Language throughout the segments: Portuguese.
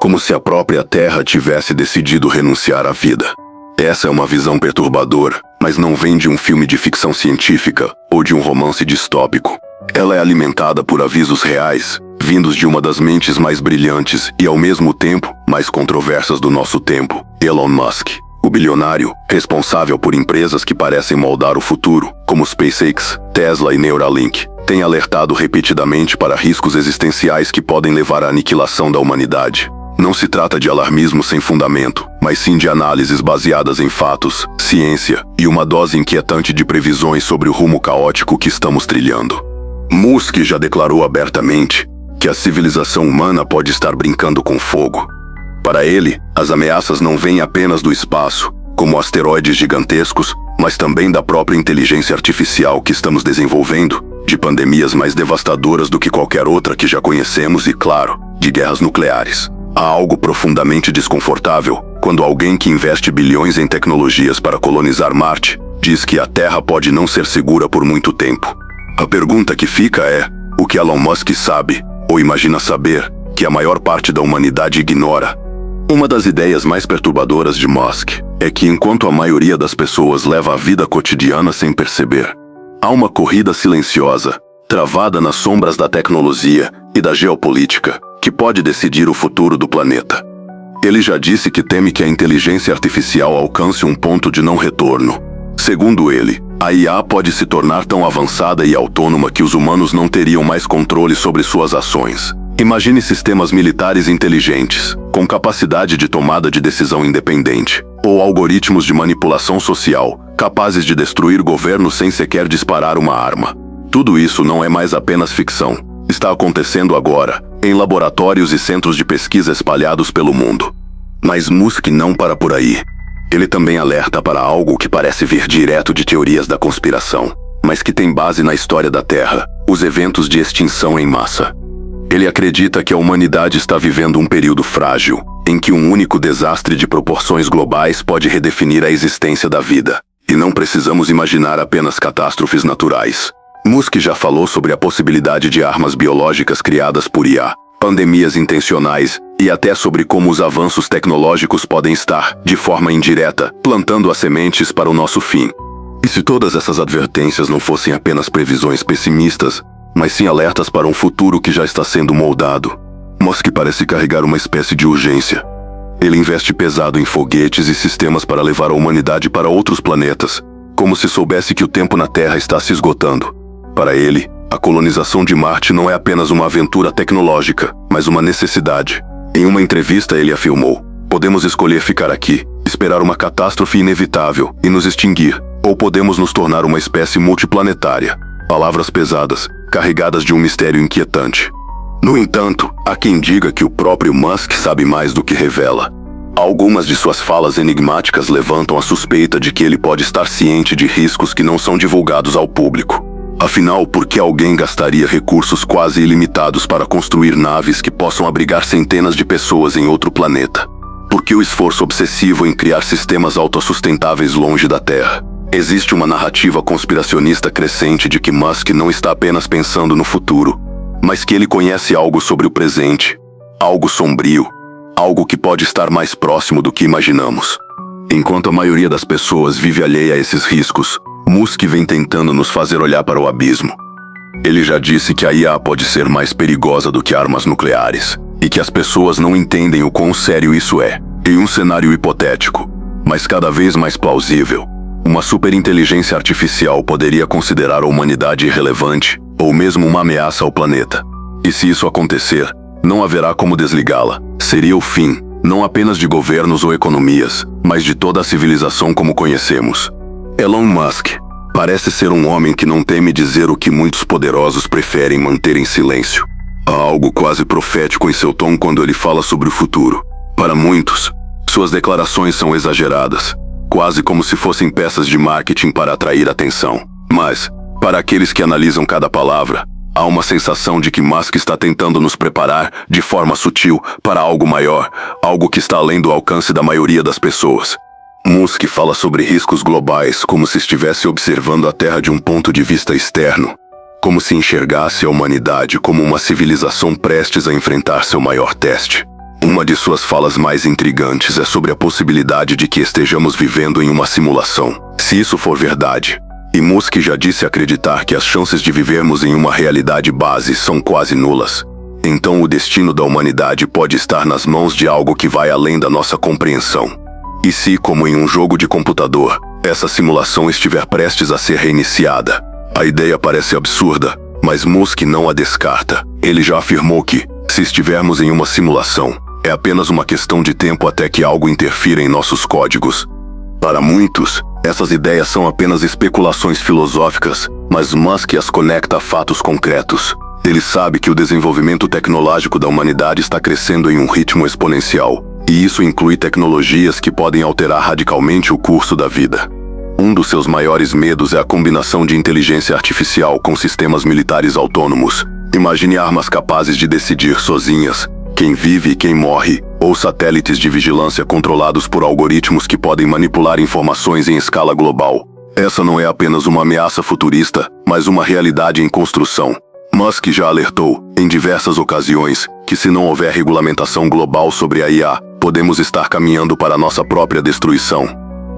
como se a própria Terra tivesse decidido renunciar à vida. Essa é uma visão perturbadora, mas não vem de um filme de ficção científica ou de um romance distópico. Ela é alimentada por avisos reais, vindos de uma das mentes mais brilhantes e, ao mesmo tempo, mais controversas do nosso tempo, Elon Musk. O bilionário, responsável por empresas que parecem moldar o futuro, como SpaceX, Tesla e Neuralink, tem alertado repetidamente para riscos existenciais que podem levar à aniquilação da humanidade. Não se trata de alarmismo sem fundamento, mas sim de análises baseadas em fatos, ciência e uma dose inquietante de previsões sobre o rumo caótico que estamos trilhando. Musk já declarou abertamente que a civilização humana pode estar brincando com fogo. Para ele, as ameaças não vêm apenas do espaço, como asteroides gigantescos, mas também da própria inteligência artificial que estamos desenvolvendo, de pandemias mais devastadoras do que qualquer outra que já conhecemos e, claro, de guerras nucleares. Há algo profundamente desconfortável quando alguém que investe bilhões em tecnologias para colonizar Marte diz que a Terra pode não ser segura por muito tempo. A pergunta que fica é: o que Elon Musk sabe, ou imagina saber, que a maior parte da humanidade ignora? Uma das ideias mais perturbadoras de Musk é que enquanto a maioria das pessoas leva a vida cotidiana sem perceber, há uma corrida silenciosa, travada nas sombras da tecnologia e da geopolítica, que pode decidir o futuro do planeta. Ele já disse que teme que a inteligência artificial alcance um ponto de não retorno. Segundo ele, a IA pode se tornar tão avançada e autônoma que os humanos não teriam mais controle sobre suas ações. Imagine sistemas militares inteligentes, com capacidade de tomada de decisão independente, ou algoritmos de manipulação social, capazes de destruir governos sem sequer disparar uma arma. Tudo isso não é mais apenas ficção. Está acontecendo agora, em laboratórios e centros de pesquisa espalhados pelo mundo. Mas Musk não para por aí. Ele também alerta para algo que parece vir direto de teorias da conspiração, mas que tem base na história da Terra, os eventos de extinção em massa. Ele acredita que a humanidade está vivendo um período frágil, em que um único desastre de proporções globais pode redefinir a existência da vida, e não precisamos imaginar apenas catástrofes naturais. Musk já falou sobre a possibilidade de armas biológicas criadas por IA, pandemias intencionais e até sobre como os avanços tecnológicos podem estar, de forma indireta, plantando as sementes para o nosso fim. E se todas essas advertências não fossem apenas previsões pessimistas, mas sim alertas para um futuro que já está sendo moldado? Musk parece carregar uma espécie de urgência. Ele investe pesado em foguetes e sistemas para levar a humanidade para outros planetas, como se soubesse que o tempo na Terra está se esgotando. Para ele, a colonização de Marte não é apenas uma aventura tecnológica, mas uma necessidade. Em uma entrevista ele afirmou: podemos escolher ficar aqui, esperar uma catástrofe inevitável e nos extinguir, ou podemos nos tornar uma espécie multiplanetária. Palavras pesadas, carregadas de um mistério inquietante. No entanto, há quem diga que o próprio Musk sabe mais do que revela. Algumas de suas falas enigmáticas levantam a suspeita de que ele pode estar ciente de riscos que não são divulgados ao público. Afinal, por que alguém gastaria recursos quase ilimitados para construir naves que possam abrigar centenas de pessoas em outro planeta? Por que o esforço obsessivo em criar sistemas autossustentáveis longe da Terra? Existe uma narrativa conspiracionista crescente de que Musk não está apenas pensando no futuro, mas que ele conhece algo sobre o presente, algo sombrio, algo que pode estar mais próximo do que imaginamos. Enquanto a maioria das pessoas vive alheia a esses riscos, Musk vem tentando nos fazer olhar para o abismo. Ele já disse que a IA pode ser mais perigosa do que armas nucleares, e que as pessoas não entendem o quão sério isso é. Em um cenário hipotético, mas cada vez mais plausível, uma superinteligência artificial poderia considerar a humanidade irrelevante, ou mesmo uma ameaça ao planeta. E se isso acontecer, não haverá como desligá-la. Seria o fim, não apenas de governos ou economias, mas de toda a civilização como conhecemos. Elon Musk parece ser um homem que não teme dizer o que muitos poderosos preferem manter em silêncio. Há algo quase profético em seu tom quando ele fala sobre o futuro. Para muitos, suas declarações são exageradas, quase como se fossem peças de marketing para atrair atenção. Mas, para aqueles que analisam cada palavra, há uma sensação de que Musk está tentando nos preparar, de forma sutil, para algo maior, algo que está além do alcance da maioria das pessoas. Musk fala sobre riscos globais como se estivesse observando a Terra de um ponto de vista externo, como se enxergasse a humanidade como uma civilização prestes a enfrentar seu maior teste. Uma de suas falas mais intrigantes é sobre a possibilidade de que estejamos vivendo em uma simulação. Se isso for verdade, e Musk já disse acreditar que as chances de vivermos em uma realidade base são quase nulas, então o destino da humanidade pode estar nas mãos de algo que vai além da nossa compreensão. E se, como em um jogo de computador, essa simulação estiver prestes a ser reiniciada? A ideia parece absurda, mas Musk não a descarta. Ele já afirmou que, se estivermos em uma simulação, é apenas uma questão de tempo até que algo interfira em nossos códigos. Para muitos, essas ideias são apenas especulações filosóficas, mas Musk as conecta a fatos concretos. Ele sabe que o desenvolvimento tecnológico da humanidade está crescendo em um ritmo exponencial, e isso inclui tecnologias que podem alterar radicalmente o curso da vida. Um dos seus maiores medos é a combinação de inteligência artificial com sistemas militares autônomos. Imagine armas capazes de decidir sozinhas quem vive e quem morre, ou satélites de vigilância controlados por algoritmos que podem manipular informações em escala global. Essa não é apenas uma ameaça futurista, mas uma realidade em construção. Musk já alertou, em diversas ocasiões, que se não houver regulamentação global sobre a IA, podemos estar caminhando para nossa própria destruição.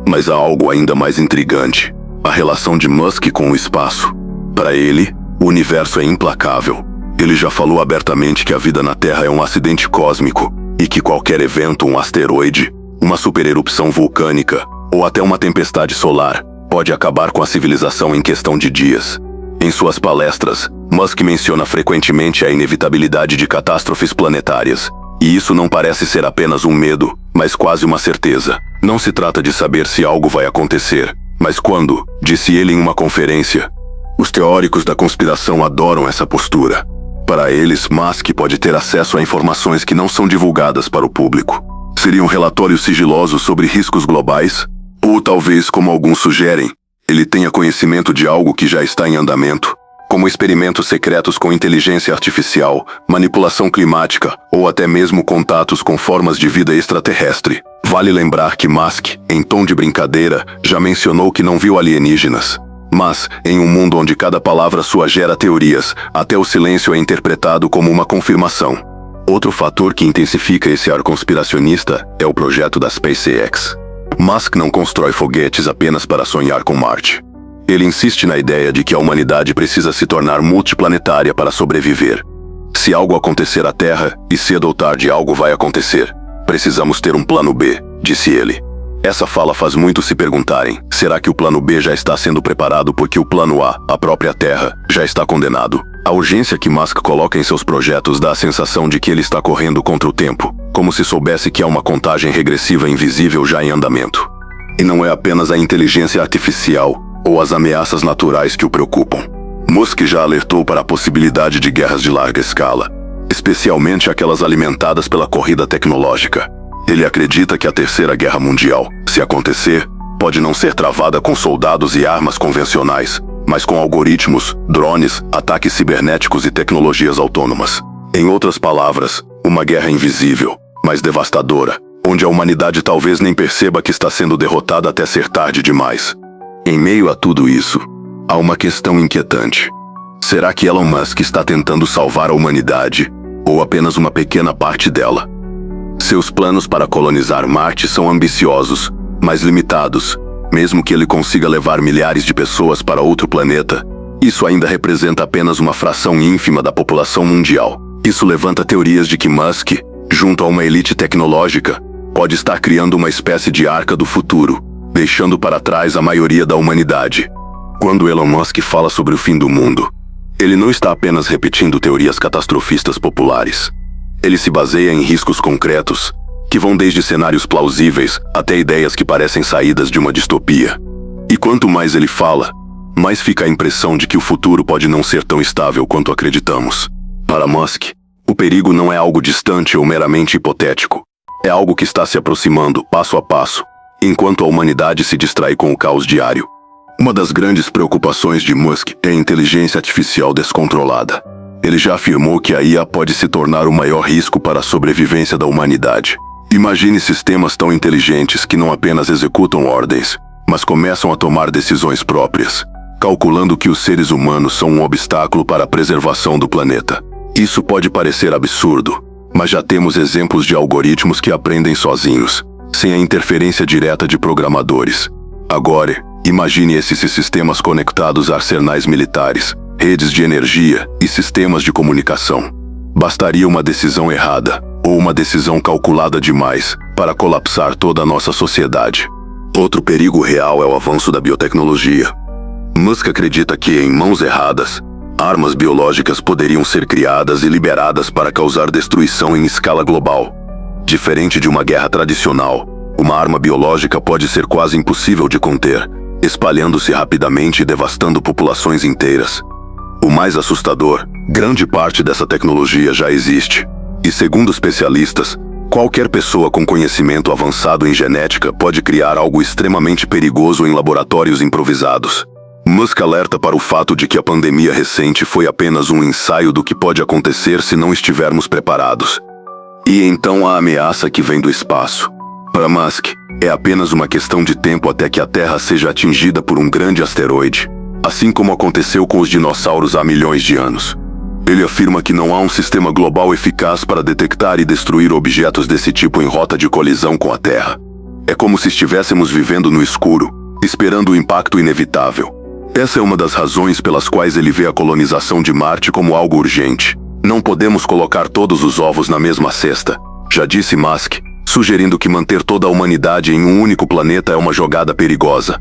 Mas há algo ainda mais intrigante: a relação de Musk com o espaço. Para ele, o universo é implacável. Ele já falou abertamente que a vida na Terra é um acidente cósmico, e que qualquer evento, um asteroide, uma supererupção vulcânica, ou até uma tempestade solar, pode acabar com a civilização em questão de dias. Em suas palestras, Musk menciona frequentemente a inevitabilidade de catástrofes planetárias. E isso não parece ser apenas um medo, mas quase uma certeza. Não se trata de saber se algo vai acontecer, mas quando, disse ele em uma conferência. Os teóricos da conspiração adoram essa postura. Para eles, Musk pode ter acesso a informações que não são divulgadas para o público. Seria um relatório sigiloso sobre riscos globais? Ou talvez, como alguns sugerem, ele tenha conhecimento de algo que já está em andamento, como experimentos secretos com inteligência artificial, manipulação climática ou até mesmo contatos com formas de vida extraterrestre. Vale lembrar que Musk, em tom de brincadeira, já mencionou que não viu alienígenas. Mas, em um mundo onde cada palavra sua gera teorias, até o silêncio é interpretado como uma confirmação. Outro fator que intensifica esse ar conspiracionista é o projeto da SpaceX. Musk não constrói foguetes apenas para sonhar com Marte. Ele insiste na ideia de que a humanidade precisa se tornar multiplanetária para sobreviver. Se algo acontecer à Terra, e cedo ou tarde algo vai acontecer, precisamos ter um plano B, disse ele. Essa fala faz muitos se perguntarem, será que o plano B já está sendo preparado porque o plano A, a própria Terra, já está condenado? A urgência que Musk coloca em seus projetos dá a sensação de que ele está correndo contra o tempo, como se soubesse que há uma contagem regressiva invisível já em andamento. E não é apenas a inteligência artificial ou as ameaças naturais que o preocupam. Musk já alertou para a possibilidade de guerras de larga escala, especialmente aquelas alimentadas pela corrida tecnológica. Ele acredita que a Terceira Guerra Mundial, se acontecer, pode não ser travada com soldados e armas convencionais, mas com algoritmos, drones, ataques cibernéticos e tecnologias autônomas. Em outras palavras, uma guerra invisível, mas devastadora, onde a humanidade talvez nem perceba que está sendo derrotada até ser tarde demais. Em meio a tudo isso, há uma questão inquietante. Será que Elon Musk está tentando salvar a humanidade, ou apenas uma pequena parte dela? Seus planos para colonizar Marte são ambiciosos, mas limitados. Mesmo que ele consiga levar milhares de pessoas para outro planeta, isso ainda representa apenas uma fração ínfima da população mundial. Isso levanta teorias de que Musk, junto a uma elite tecnológica, pode estar criando uma espécie de arca do futuro, deixando para trás a maioria da humanidade. Quando Elon Musk fala sobre o fim do mundo, ele não está apenas repetindo teorias catastrofistas populares. Ele se baseia em riscos concretos, que vão desde cenários plausíveis até ideias que parecem saídas de uma distopia. E quanto mais ele fala, mais fica a impressão de que o futuro pode não ser tão estável quanto acreditamos. Para Musk, o perigo não é algo distante ou meramente hipotético. É algo que está se aproximando, passo a passo, enquanto a humanidade se distrai com o caos diário. Uma das grandes preocupações de Musk é a inteligência artificial descontrolada. Ele já afirmou que a IA pode se tornar o maior risco para a sobrevivência da humanidade. Imagine sistemas tão inteligentes que não apenas executam ordens, mas começam a tomar decisões próprias, calculando que os seres humanos são um obstáculo para a preservação do planeta. Isso pode parecer absurdo, mas já temos exemplos de algoritmos que aprendem sozinhos, sem a interferência direta de programadores. Agora, imagine esses sistemas conectados a arsenais militares, redes de energia e sistemas de comunicação. Bastaria uma decisão errada, ou uma decisão calculada demais, para colapsar toda a nossa sociedade. Outro perigo real é o avanço da biotecnologia. Musk acredita que, em mãos erradas, armas biológicas poderiam ser criadas e liberadas para causar destruição em escala global. Diferente de uma guerra tradicional, uma arma biológica pode ser quase impossível de conter, espalhando-se rapidamente e devastando populações inteiras. O mais assustador, grande parte dessa tecnologia já existe. E segundo especialistas, qualquer pessoa com conhecimento avançado em genética pode criar algo extremamente perigoso em laboratórios improvisados. Musk alerta para o fato de que a pandemia recente foi apenas um ensaio do que pode acontecer se não estivermos preparados. E então a ameaça que vem do espaço. Para Musk, é apenas uma questão de tempo até que a Terra seja atingida por um grande asteroide, assim como aconteceu com os dinossauros há milhões de anos. Ele afirma que não há um sistema global eficaz para detectar e destruir objetos desse tipo em rota de colisão com a Terra. É como se estivéssemos vivendo no escuro, esperando o impacto inevitável. Essa é uma das razões pelas quais ele vê a colonização de Marte como algo urgente. Não podemos colocar todos os ovos na mesma cesta, já disse Musk, sugerindo que manter toda a humanidade em um único planeta é uma jogada perigosa.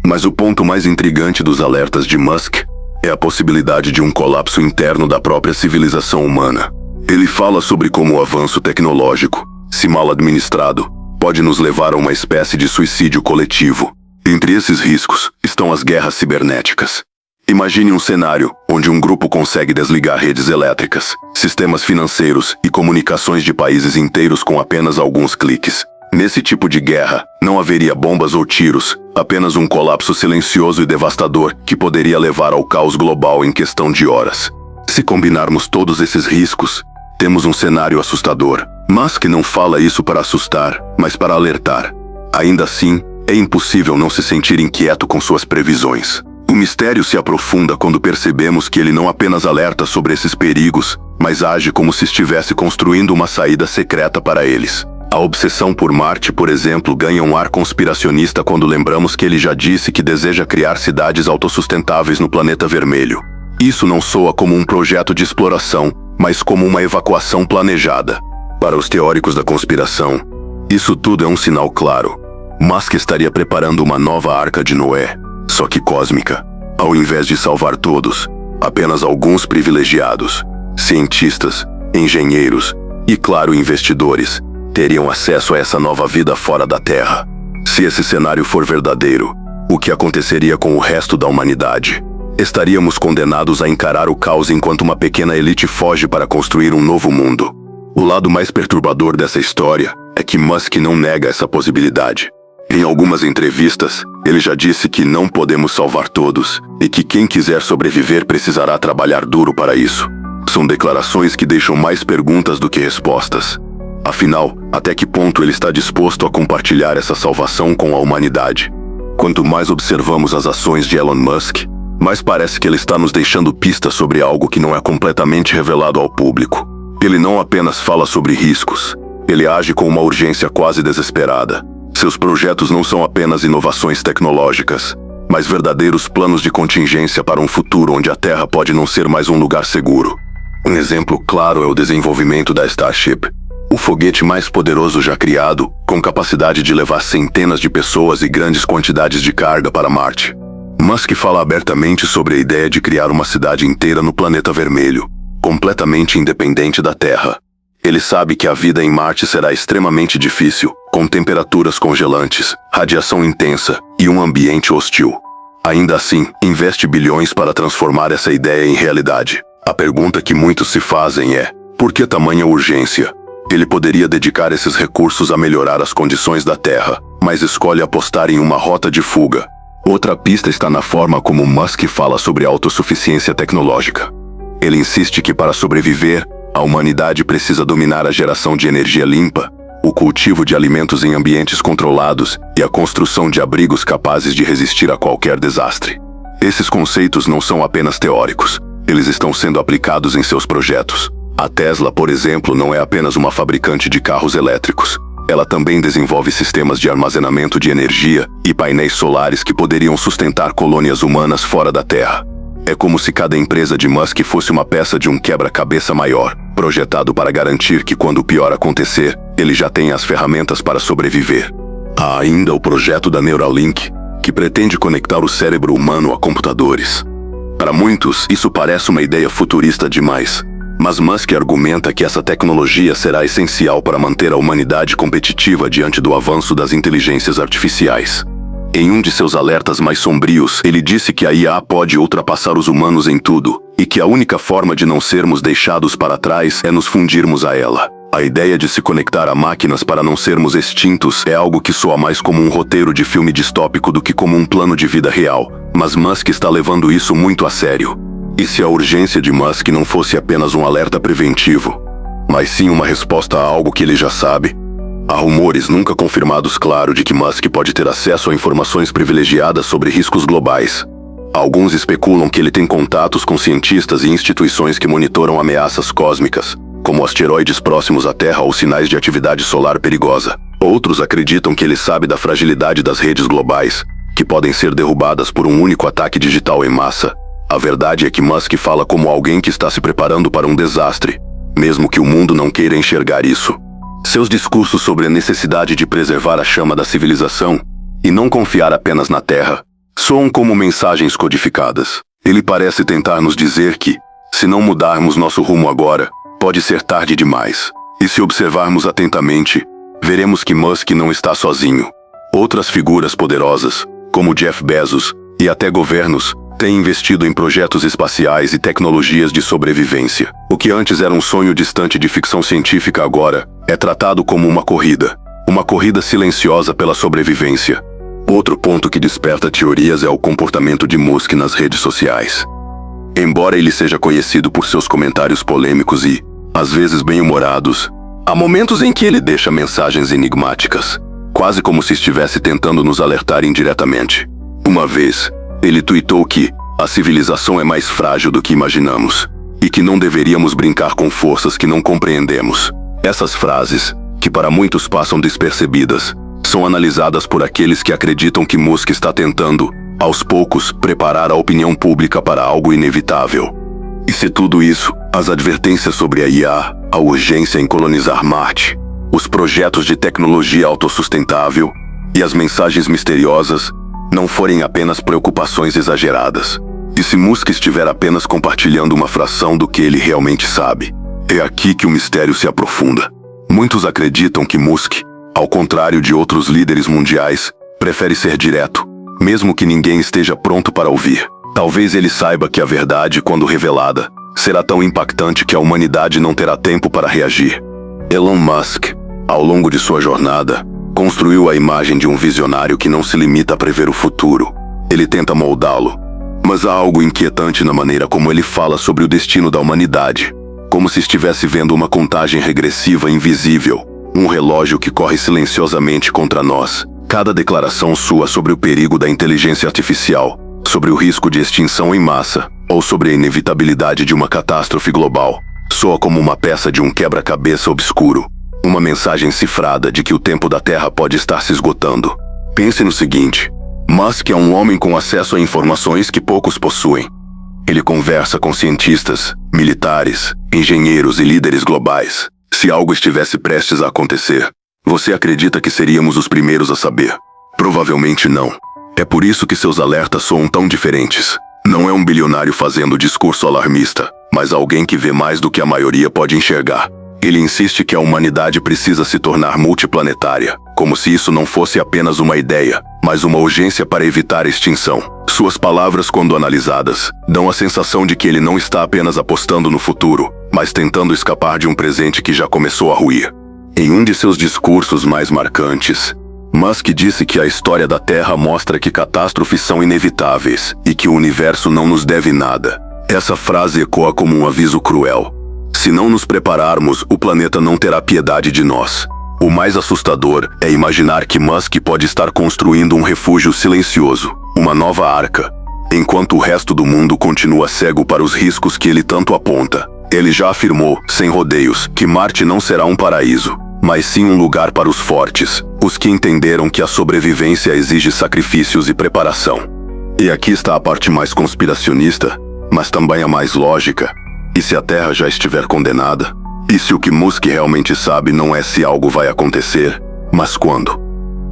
Mas o ponto mais intrigante dos alertas de Musk é a possibilidade de um colapso interno da própria civilização humana. Ele fala sobre como o avanço tecnológico, se mal administrado, pode nos levar a uma espécie de suicídio coletivo. Entre esses riscos estão as guerras cibernéticas. Imagine um cenário onde um grupo consegue desligar redes elétricas, sistemas financeiros e comunicações de países inteiros com apenas alguns cliques. Nesse tipo de guerra, não haveria bombas ou tiros, apenas um colapso silencioso e devastador que poderia levar ao caos global em questão de horas. Se combinarmos todos esses riscos, temos um cenário assustador. Musk não fala isso para assustar, mas para alertar. Ainda assim, é impossível não se sentir inquieto com suas previsões. O mistério se aprofunda quando percebemos que ele não apenas alerta sobre esses perigos, mas age como se estivesse construindo uma saída secreta para eles. A obsessão por Marte, por exemplo, ganha um ar conspiracionista quando lembramos que ele já disse que deseja criar cidades autossustentáveis no planeta vermelho. Isso não soa como um projeto de exploração, mas como uma evacuação planejada. Para os teóricos da conspiração, isso tudo é um sinal claro. Musk estaria preparando uma nova Arca de Noé, só que cósmica. Ao invés de salvar todos, apenas alguns privilegiados, cientistas, engenheiros e, claro, investidores, teriam acesso a essa nova vida fora da Terra. Se esse cenário for verdadeiro, o que aconteceria com o resto da humanidade? Estaríamos condenados a encarar o caos enquanto uma pequena elite foge para construir um novo mundo. O lado mais perturbador dessa história é que Musk não nega essa possibilidade. Em algumas entrevistas, ele já disse que não podemos salvar todos e que quem quiser sobreviver precisará trabalhar duro para isso. São declarações que deixam mais perguntas do que respostas. Afinal, até que ponto ele está disposto a compartilhar essa salvação com a humanidade? Quanto mais observamos as ações de Elon Musk, mais parece que ele está nos deixando pistas sobre algo que não é completamente revelado ao público. Ele não apenas fala sobre riscos, ele age com uma urgência quase desesperada. Seus projetos não são apenas inovações tecnológicas, mas verdadeiros planos de contingência para um futuro onde a Terra pode não ser mais um lugar seguro. Um exemplo claro é o desenvolvimento da Starship, o foguete mais poderoso já criado, com capacidade de levar centenas de pessoas e grandes quantidades de carga para Marte. Musk fala abertamente sobre a ideia de criar uma cidade inteira no planeta vermelho, completamente independente da Terra. Ele sabe que a vida em Marte será extremamente difícil, com temperaturas congelantes, radiação intensa e um ambiente hostil. Ainda assim, investe bilhões para transformar essa ideia em realidade. A pergunta que muitos se fazem é: por que tamanha urgência? Ele poderia dedicar esses recursos a melhorar as condições da Terra, mas escolhe apostar em uma rota de fuga. Outra pista está na forma como Musk fala sobre autossuficiência tecnológica. Ele insiste que para sobreviver, a humanidade precisa dominar a geração de energia limpa, o cultivo de alimentos em ambientes controlados e a construção de abrigos capazes de resistir a qualquer desastre. Esses conceitos não são apenas teóricos, eles estão sendo aplicados em seus projetos. A Tesla, por exemplo, não é apenas uma fabricante de carros elétricos. Ela também desenvolve sistemas de armazenamento de energia e painéis solares que poderiam sustentar colônias humanas fora da Terra. É como se cada empresa de Musk fosse uma peça de um quebra-cabeça maior, projetado para garantir que quando o pior acontecer, ele já tenha as ferramentas para sobreviver. Há ainda o projeto da Neuralink, que pretende conectar o cérebro humano a computadores. Para muitos, isso parece uma ideia futurista demais, mas Musk argumenta que essa tecnologia será essencial para manter a humanidade competitiva diante do avanço das inteligências artificiais. Em um de seus alertas mais sombrios, ele disse que a IA pode ultrapassar os humanos em tudo, e que a única forma de não sermos deixados para trás é nos fundirmos a ela. A ideia de se conectar a máquinas para não sermos extintos é algo que soa mais como um roteiro de filme distópico do que como um plano de vida real, mas Musk está levando isso muito a sério. E se a urgência de Musk não fosse apenas um alerta preventivo, mas sim uma resposta a algo que ele já sabe? Há rumores nunca confirmados, claro, de que Musk pode ter acesso a informações privilegiadas sobre riscos globais. Alguns especulam que ele tem contatos com cientistas e instituições que monitoram ameaças cósmicas, como asteroides próximos à Terra ou sinais de atividade solar perigosa. Outros acreditam que ele sabe da fragilidade das redes globais, que podem ser derrubadas por um único ataque digital em massa. A verdade é que Musk fala como alguém que está se preparando para um desastre, mesmo que o mundo não queira enxergar isso. Seus discursos sobre a necessidade de preservar a chama da civilização e não confiar apenas na Terra soam como mensagens codificadas. Ele parece tentar nos dizer que, se não mudarmos nosso rumo agora, pode ser tarde demais. E se observarmos atentamente, veremos que Musk não está sozinho. Outras figuras poderosas, como Jeff Bezos, e até governos, têm investido em projetos espaciais e tecnologias de sobrevivência. O que antes era um sonho distante de ficção científica agora é tratado como uma corrida silenciosa pela sobrevivência. Outro ponto que desperta teorias é o comportamento de Musk nas redes sociais. Embora ele seja conhecido por seus comentários polêmicos e, às vezes, bem-humorados, há momentos em que ele deixa mensagens enigmáticas, quase como se estivesse tentando nos alertar indiretamente. Uma vez, ele tuitou que a civilização é mais frágil do que imaginamos e que não deveríamos brincar com forças que não compreendemos. Essas frases, que para muitos passam despercebidas, são analisadas por aqueles que acreditam que Musk está tentando, aos poucos, preparar a opinião pública para algo inevitável. E se tudo isso, as advertências sobre a IA, a urgência em colonizar Marte, os projetos de tecnologia autossustentável e as mensagens misteriosas, não forem apenas preocupações exageradas, e se Musk estiver apenas compartilhando uma fração do que ele realmente sabe, é aqui que o mistério se aprofunda. Muitos acreditam que Musk, ao contrário de outros líderes mundiais, prefere ser direto, mesmo que ninguém esteja pronto para ouvir. Talvez ele saiba que a verdade, quando revelada, será tão impactante que a humanidade não terá tempo para reagir. Elon Musk, ao longo de sua jornada, construiu a imagem de um visionário que não se limita a prever o futuro. Ele tenta moldá-lo. Mas há algo inquietante na maneira como ele fala sobre o destino da humanidade, como se estivesse vendo uma contagem regressiva invisível, um relógio que corre silenciosamente contra nós. Cada declaração sua sobre o perigo da inteligência artificial, sobre o risco de extinção em massa, ou sobre a inevitabilidade de uma catástrofe global, soa como uma peça de um quebra-cabeça obscuro. Uma mensagem cifrada de que o tempo da Terra pode estar se esgotando. Pense no seguinte: Musk é um homem com acesso a informações que poucos possuem. Ele conversa com cientistas, militares, engenheiros e líderes globais. Se algo estivesse prestes a acontecer, você acredita que seríamos os primeiros a saber? Provavelmente não. É por isso que seus alertas soam tão diferentes. Não é um bilionário fazendo discurso alarmista, mas alguém que vê mais do que a maioria pode enxergar. Ele insiste que a humanidade precisa se tornar multiplanetária, como se isso não fosse apenas uma ideia, mas uma urgência para evitar a extinção. Suas palavras, quando analisadas, dão a sensação de que ele não está apenas apostando no futuro, mas tentando escapar de um presente que já começou a ruir. Em um de seus discursos mais marcantes, Musk disse que a história da Terra mostra que catástrofes são inevitáveis e que o universo não nos deve nada. Essa frase ecoa como um aviso cruel. Se não nos prepararmos, o planeta não terá piedade de nós. O mais assustador é imaginar que Musk pode estar construindo um refúgio silencioso, uma nova arca, enquanto o resto do mundo continua cego para os riscos que ele tanto aponta. Ele já afirmou, sem rodeios, que Marte não será um paraíso, mas sim um lugar para os fortes, os que entenderam que a sobrevivência exige sacrifícios e preparação. E aqui está a parte mais conspiracionista, mas também a mais lógica. E se a Terra já estiver condenada? E se o que Musk realmente sabe não é se algo vai acontecer, mas quando?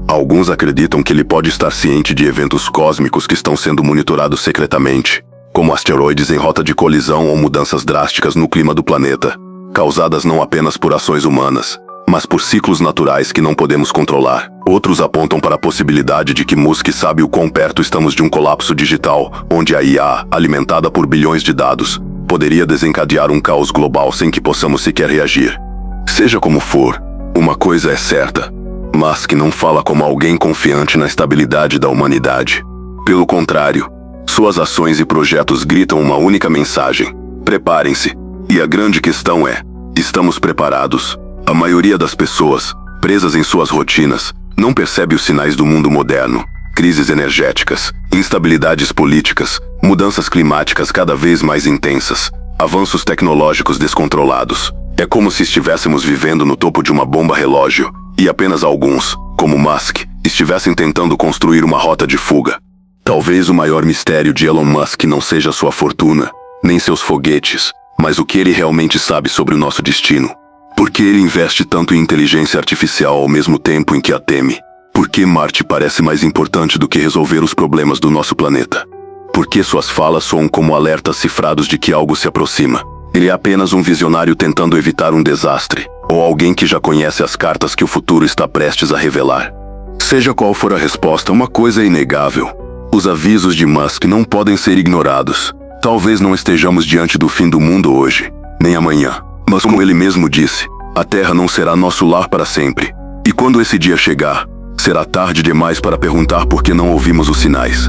Alguns acreditam que ele pode estar ciente de eventos cósmicos que estão sendo monitorados secretamente, como asteroides em rota de colisão ou mudanças drásticas no clima do planeta, causadas não apenas por ações humanas, mas por ciclos naturais que não podemos controlar. Outros apontam para a possibilidade de que Musk sabe o quão perto estamos de um colapso digital, onde a IA, alimentada por bilhões de dados, poderia desencadear um caos global sem que possamos sequer reagir. Seja como for, uma coisa é certa: Musk não fala como alguém confiante na estabilidade da humanidade. Pelo contrário, suas ações e projetos gritam uma única mensagem: preparem-se. E a grande questão é: estamos preparados? A maioria das pessoas, presas em suas rotinas, não percebe os sinais do mundo moderno. Crises energéticas, instabilidades políticas, mudanças climáticas cada vez mais intensas, avanços tecnológicos descontrolados. É como se estivéssemos vivendo no topo de uma bomba relógio, e apenas alguns, como Musk, estivessem tentando construir uma rota de fuga. Talvez o maior mistério de Elon Musk não seja sua fortuna, nem seus foguetes, mas o que ele realmente sabe sobre o nosso destino. Por que ele investe tanto em inteligência artificial ao mesmo tempo em que a teme? Por que Marte parece mais importante do que resolver os problemas do nosso planeta? Por que suas falas soam como alertas cifrados de que algo se aproxima? Ele é apenas um visionário tentando evitar um desastre, ou alguém que já conhece as cartas que o futuro está prestes a revelar? Seja qual for a resposta, uma coisa é inegável: os avisos de Musk não podem ser ignorados. Talvez não estejamos diante do fim do mundo hoje, nem amanhã. Mas como ele mesmo disse, a Terra não será nosso lar para sempre. E quando esse dia chegar, será tarde demais para perguntar por que não ouvimos os sinais.